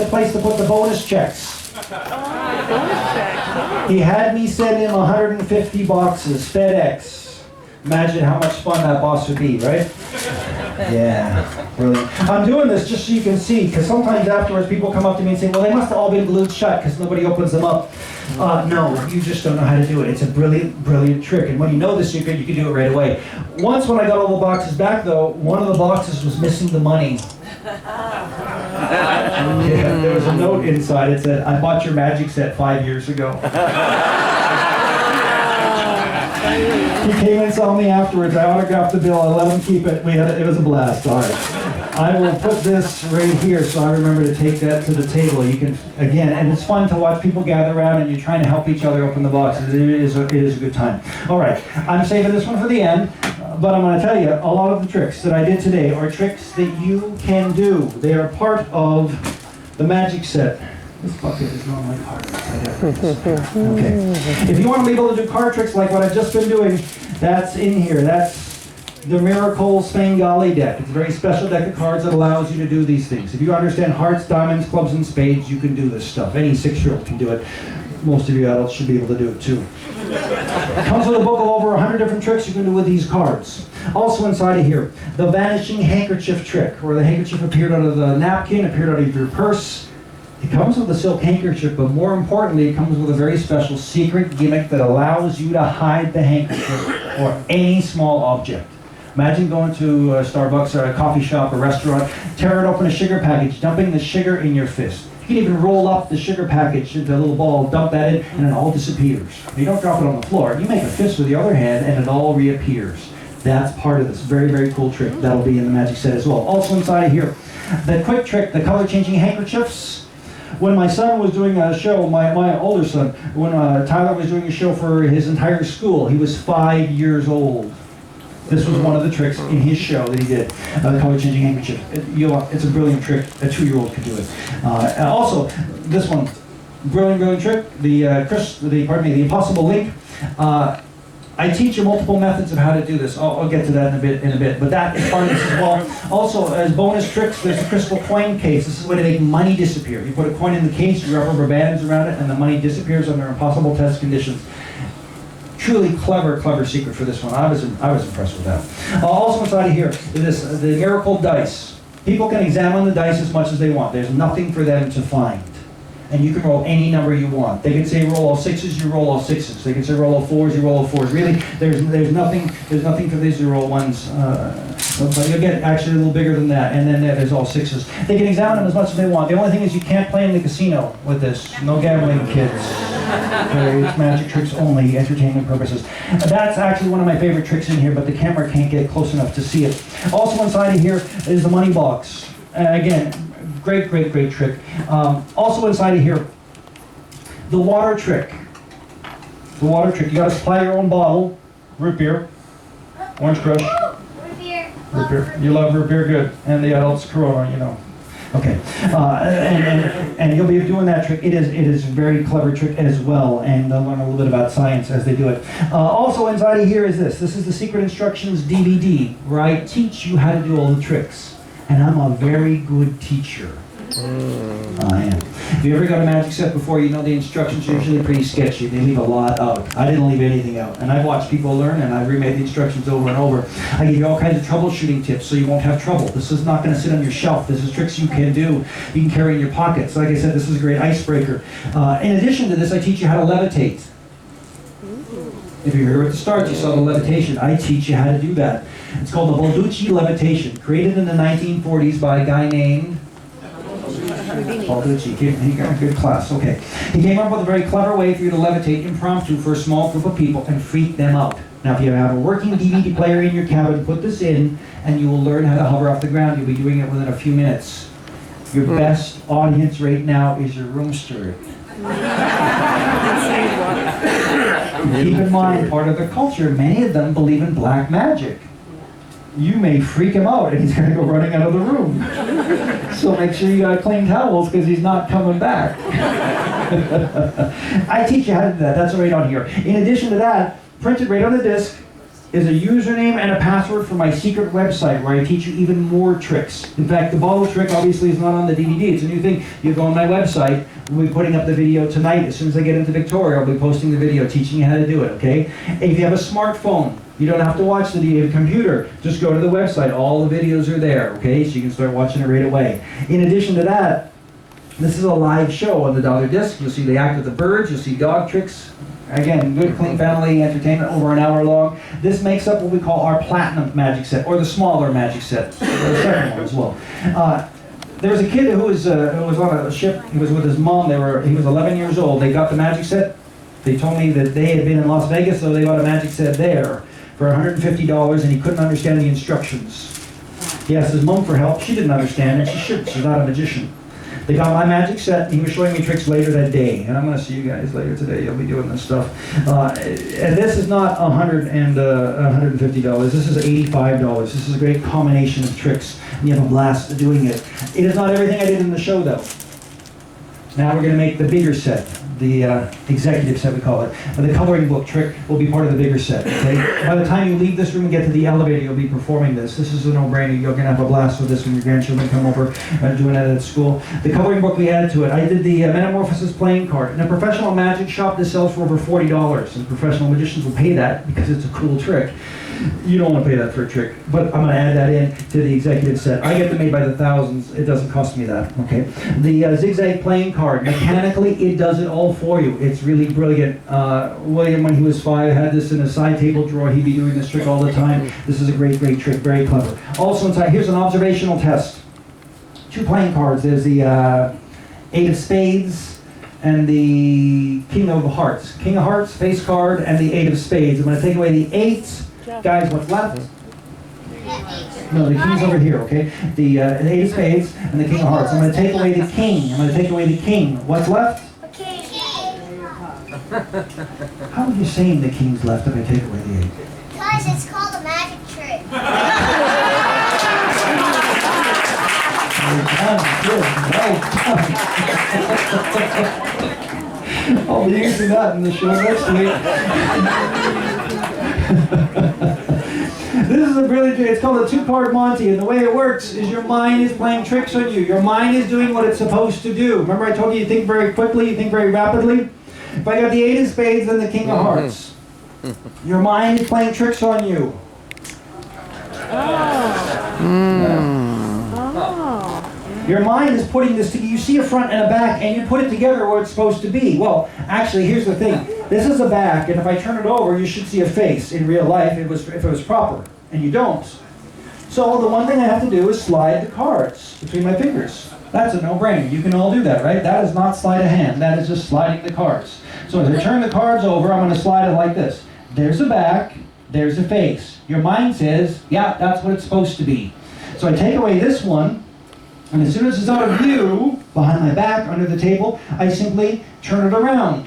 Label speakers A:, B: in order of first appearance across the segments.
A: place to put the bonus checks.
B: Bonus checks.
A: He had me send him 150 boxes, FedEx. Imagine how much fun that boss would be, right? Yeah, brilliant. I'm doing this just so you can see, because sometimes afterwards people come up to me and say, well, they must have all been glued shut because nobody opens them up. No, you just don't know how to do it. It's a brilliant, brilliant trick. And when you know the secret, you can do it right away. Once when I got all the boxes back, though, one of the boxes was missing the money. Yeah, there was a note inside. It said, I bought your magic set 5 years ago. He came and saw me afterwards. I autographed the bill. I let him keep it. It was a blast. All right. I will put this right here so I remember to take that to the table. You can, again, and it's fun to watch people gather around and you're trying to help each other open the boxes. It is a good time. All right. I'm saving this one for the end, but I'm going to tell you a lot of the tricks that I did today are tricks that you can do. They are part of the magic set. This bucket is not my card. Okay. If you want to be able to do card tricks like what I've just been doing, that's in here. That's the Miracle Svengali deck. It's a very special deck of cards that allows you to do these things. If you understand hearts, diamonds, clubs, and spades, you can do this stuff. Any 6-year-old can do it. Most of you adults should be able to do it too. It comes with a book of over 100 different tricks you can do with these cards. Also inside of here, the vanishing handkerchief trick, where the handkerchief appeared out of the napkin, appeared out of your purse. It comes with a silk handkerchief, but more importantly, it comes with a very special secret gimmick that allows you to hide the handkerchief or any small object. Imagine going to a Starbucks or a coffee shop or restaurant, tearing open a sugar package, dumping the sugar in your fist. You can even roll up the sugar package into a little ball, dump that in, and it all disappears. You don't drop it on the floor. You make a fist with the other hand, and it all reappears. That's part of this very, very cool trick. That'll be in the magic set as well. Also inside of here, the quick trick, the color-changing handkerchiefs. When my son was doing a show, my older son, when Tyler was doing a show for his entire school, he was 5 years old. This was one of the tricks in his show that he did, the color-changing handkerchief. It's a brilliant trick. A 2-year-old could do it. And also, this one, brilliant trick, the Impossible Link. I teach you multiple methods of how to do this. I'll get to that in a bit. But that is part of this as well. Also, as bonus tricks, there's a crystal coin case. This is a way to make money disappear. You put a coin in the case, you wrap rubber bands around it, and the money disappears under impossible test conditions. Truly clever secret for this one. I was impressed with that. Also inside of here is the Miracle Dice. People can examine the dice as much as they want. There's nothing for them to find. And you can roll any number you want. They can say roll all 6s, you roll all 6s. They can say roll all 4s, you roll all 4s. Really, there's nothing for these, you roll 1s. But you'll get actually a little bigger than that. And then there's all 6s. They can examine them as much as they want. The only thing is you can't play in the casino with this. No gambling, kids. It's magic tricks only, entertainment purposes. That's actually one of my favorite tricks in here, but the camera can't get close enough to see it. Also inside of here is the money box. Again, great trick. Also inside of here, the water trick. The water trick. You got to supply your own bottle. Root beer, orange crush. Root beer. You love root beer, good. And the adults, Corona, you know. Okay, and you'll be doing that trick. It is a very clever trick as well, and they'll learn a little bit about science as they do it. Also inside of here is this. This is the Secret Instructions DVD, where I teach you how to do all the tricks. And I'm a very good teacher. I am. If you ever got a magic set before, you know the instructions are usually pretty sketchy. They leave a lot out. I didn't leave anything out. And I've watched people learn, and I've remade the instructions over and over. I give you all kinds of troubleshooting tips so you won't have trouble. This is not going to sit on your shelf. This is tricks you can do. You can carry in your pockets. Like I said, this is a great icebreaker. In addition to this, I teach you how to levitate. If you heard at the start, you saw the levitation. I teach you how to do that. It's called the Balducci levitation, created in the 1940s by a guy named Balducci. He got a good class. Okay. He came up with a very clever way for you to levitate impromptu for a small group of people and freak them out. Now, if you have a working DVD player in your cabin, put this in, and you will learn how to hover off the ground. You'll be doing it within a few minutes. Your best audience right now is your room steward. Keep in mind, part of the culture, many of them believe in black magic. You may freak him out and he's going to go running out of the room. So make sure you got clean towels because he's not coming back. I teach you how to do that. That's right on here. In addition to that, printed right on the disc is a username and a password for my secret website where I teach you even more tricks. In fact, the bottle trick obviously is not on the DVD. It's a new thing. You go on my website. We'll be putting up the video tonight. As soon as I get into Victoria, I'll be posting the video teaching you how to do it, okay? If you have a smartphone, you don't have to watch the video. Computer, just go to the website. All the videos are there, okay? So you can start watching it right away. In addition to that, this is a live show on the Dollar Disc. You'll see the Act of the Birds. You'll see dog tricks. Again, good, clean family entertainment over an hour long. This makes up what we call our platinum magic set, or the smaller magic set, the second one as well. There was a kid who was on a ship. He was with his mom. He was 11 years old. They got the magic set. They told me that they had been in Las Vegas, so they got a magic set there for $150, and he couldn't understand the instructions. He asked his mom for help. She didn't understand, and she shouldn't. She's not a magician. They got my magic set, and he was showing me tricks later that day. And I'm going to see you guys later today. You'll be doing this stuff. And this is not $150. This is $85. This is a great combination of tricks. And you have a blast doing it. It is not everything I did in the show, though. Now we're going to make the bigger set, the executive set we call it. But the coloring book trick will be part of the bigger set. Okay? By the time you leave this room and get to the elevator, you'll be performing this. This is a no-brainer. You're going to have a blast with this when your grandchildren come over and doing it at school. The coloring book we added to it. I did the Metamorphosis playing card. In a professional magic shop, this sells for over $40. And professional magicians will pay that because it's a cool trick. You don't want to pay that for a trick, but I'm going to add that in to the executive set. I get them made by the thousands. It doesn't cost me that, okay? The zigzag playing card, mechanically, it does it all for you. It's really brilliant. William, when he was 5, had this in a side table drawer. He'd be doing this trick all the time. This is a great, great trick, very clever. Also inside, here's an observational test. 2 playing cards. There's the 8 of Spades and the King of Hearts. King of Hearts, face card, and the 8 of Spades. I'm going to take away the 8. Guys, what's left? No, the king's over here, okay? The 8 of Spades and the King of Hearts. I'm going to take away the king. I'm going to take away the king. What's left?
C: The king.
A: How are you saying the king's left if I take away the 8?
C: Guys, it's called a magic trick.
A: Well done, good, well done. I'll be using that in the show next week. This is a brilliant trick. It's called a 2-card Monty, and the way it works is your mind is playing tricks on you. Your mind is doing what it's supposed to do. Remember I told you think very quickly, you think very rapidly? If I got the 8 of Spades and the King of Hearts, your mind is playing tricks on you. Your mind is putting this together. You see a front and a back, and you put it together where it's supposed to be. Well, actually, here's the thing. This is a back, and if I turn it over, you should see a face in real life if it was proper, and you don't. So the one thing I have to do is slide the cards between my fingers. That's a no-brainer. You can all do that, right? That is not sleight of hand. That is just sliding the cards. So as I turn the cards over, I'm going to slide it like this. There's a back. There's a face. Your mind says, yeah, that's what it's supposed to be. So I take away this one. And as soon as it's out of view, behind my back, under the table, I simply turn it around.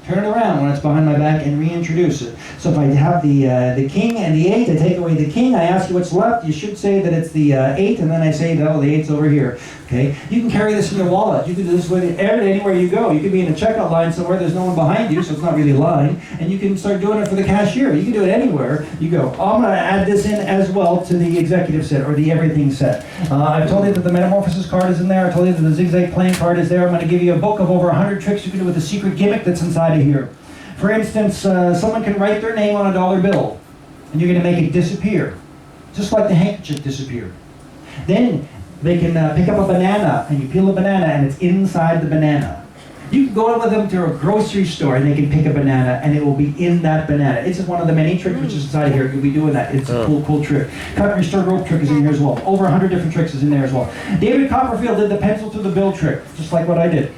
A: Turn it around when it's behind my back and reintroduce it. So if I have the king and the 8, I take away the king, I ask you what's left, you should say that it's the 8, and then I say, no, the 8's over here. Okay? You can carry this in your wallet. You can do this with it anywhere you go. You could be in a checkout line somewhere, there's no one behind you, so it's not really a line, and you can start doing it for the cashier. You can do it anywhere you go. I'm going to add this in as well to the executive set, or the everything set. I've told you that the Metamorphosis card is in there. I told you that the zigzag playing card is there. I'm going to give you a book of over 100 tricks you can do with the secret gimmick that's inside of here. For instance, someone can write their name on a dollar bill, and you're going to make it disappear, just like the handkerchief disappeared. Then they can pick up a banana, and you peel a banana, and it's inside the banana. You can go with them to a grocery store, and they can pick a banana, and it will be in that banana. It's just one of the many tricks which is inside of here. You'll be doing that. It's a cool, cool trick. Cut and restore rope trick is in here as well. Over 100 different tricks is in there as well. David Copperfield did the pencil to the bill trick, just like what I did.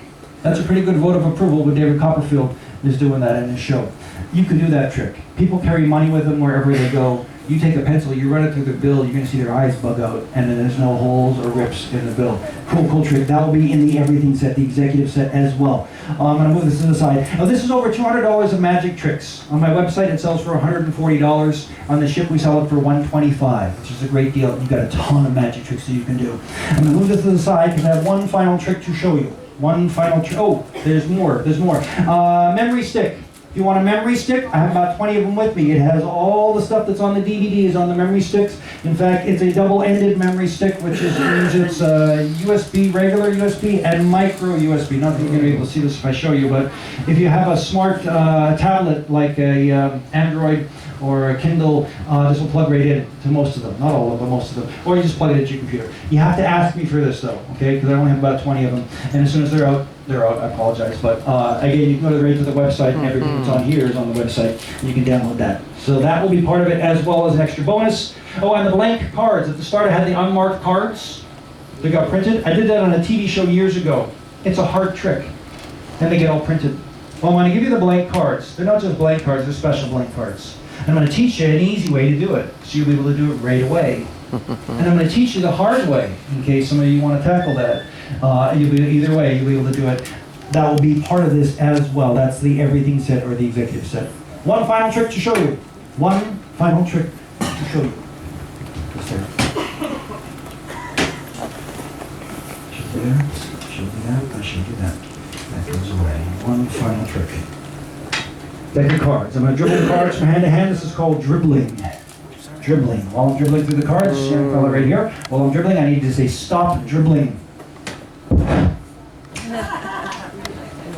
A: That's a pretty good vote of approval with David Copperfield is doing that in his show. You can do that trick. People carry money with them wherever they go. You take a pencil, you run it through the bill, you're going to see their eyes bug out, and then there's no holes or rips in the bill. Cool, cool trick. That will be in the everything set, the executive set as well. I'm going to move this to the side. Now this is over $200 of magic tricks. On my website it sells for $140. On the ship we sell it for $125, which is a great deal. You've got a ton of magic tricks that you can do. I'm going to move this to the side because I have one final trick to show you. One final trick. Oh, there's more. There's more. Memory stick. If you want a memory stick, I have about 20 of them with me. It has all the stuff that's on the DVDs on the memory sticks. In fact, it's a double-ended memory stick, which means it's USB, regular USB, and micro USB. Not that you're going to be able to see this if I show you, but if you have a smart tablet like a Android or a Kindle, this will plug right in to most of them. Not all of them, but most of them. Or you just plug it into your computer. You have to ask me for this though, okay? Because I only have about 20 of them. And as soon as they're out, I apologize. But again, you can go right to the website and everything that's on here is on the website. You can download that. So that will be part of it as well as an extra bonus. Oh, and the blank cards. At the start I had the unmarked cards that got printed. I did that on a TV show years ago. It's a hard trick. And they get all printed. Well, I'm going to give you the blank cards. They're not just blank cards, they're special blank cards. I'm going to teach you an easy way to do it, so you'll be able to do it right away. And I'm going to teach you the hard way, in case some of you want to tackle that. Either way, you'll be able to do it. That will be part of this as well. That's the everything set or the executive set. One final trick to show you. One final trick to show you. Yes, sir. Should do that. Should do that. I should do that. That goes away. One final trick. Deck of cards. I'm going to dribble the cards from hand to hand. This is called dribbling. Dribbling. While I'm dribbling through the cards, young fella right here, while I'm dribbling, I need to say stop dribbling.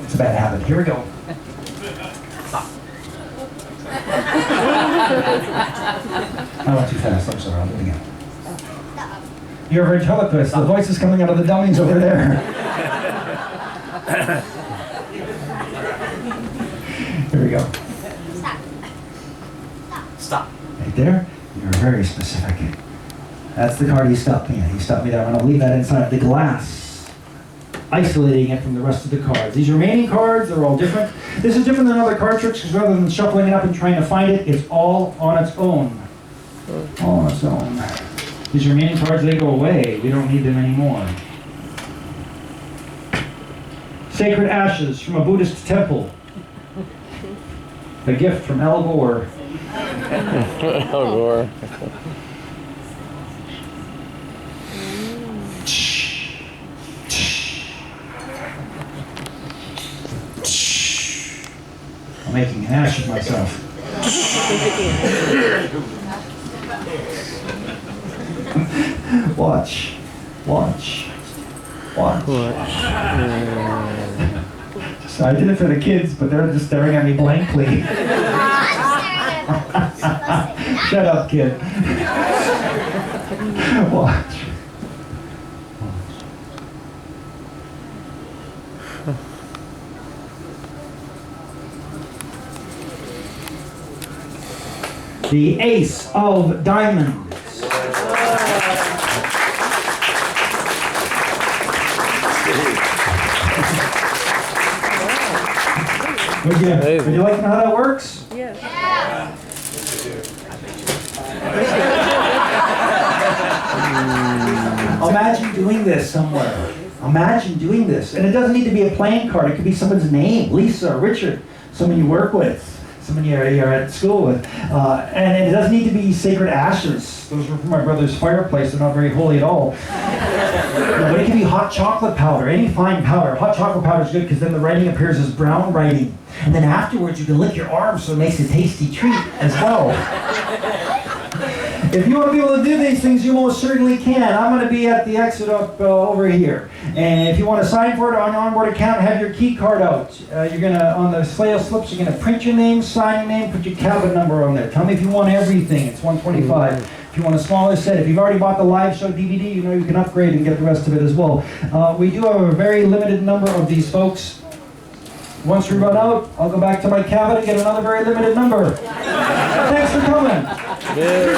A: It's a bad habit. Here we go. I went too fast. I'm sorry. I'll do it again. You're a ventriloquist. The voice is coming out of the dummies over there. Here we go.
C: Stop.
A: Right there. You're very specific. That's the card he stopped me at. He stopped me there. I'm going to leave that inside the glass, isolating it from the rest of the cards. These remaining cards, they're all different. This is different than other card tricks because rather than shuffling it up and trying to find it, it's all on its own. All on its own. These remaining cards, they go away. We don't need them anymore. Sacred ashes from a Buddhist temple. A gift from Al Gore.
D: Al Gore.
A: I'm making an ash of myself. Watch. Watch. Watch. So I did it for the kids, but they're just staring at me blankly. Shut up, kid. Watch. The Ace of Diamonds. Would you like to know how that works?
B: Yes.
A: Imagine doing this somewhere. Imagine doing this. And it doesn't need to be a playing card. It could be someone's name, Lisa, Richard, someone you work with, someone you're at school with. And it doesn't need to be sacred ashes. Those were from my brother's fireplace. They're not very holy at all. But it can be hot chocolate powder, any fine powder. Hot chocolate powder is good because then the writing appears as brown writing. And then afterwards you can lick your arms so it makes a tasty treat as well. If you want to be able to do these things, you most certainly can. I'm going to be at the exit up over here. And if you want to sign for it on your onboard account, have your key card out. You're going to, on the sales slips, you're going to print your name, sign your name, put your cabin number on there. Tell me if you want everything. It's $125. If you want a smaller set, if you've already bought the live show DVD, you know you can upgrade and get the rest of it as well. We do have a very limited number of these folks. Once we run out, I'll go back to my cabin and get another very limited number. Thanks for coming.
D: Yeah.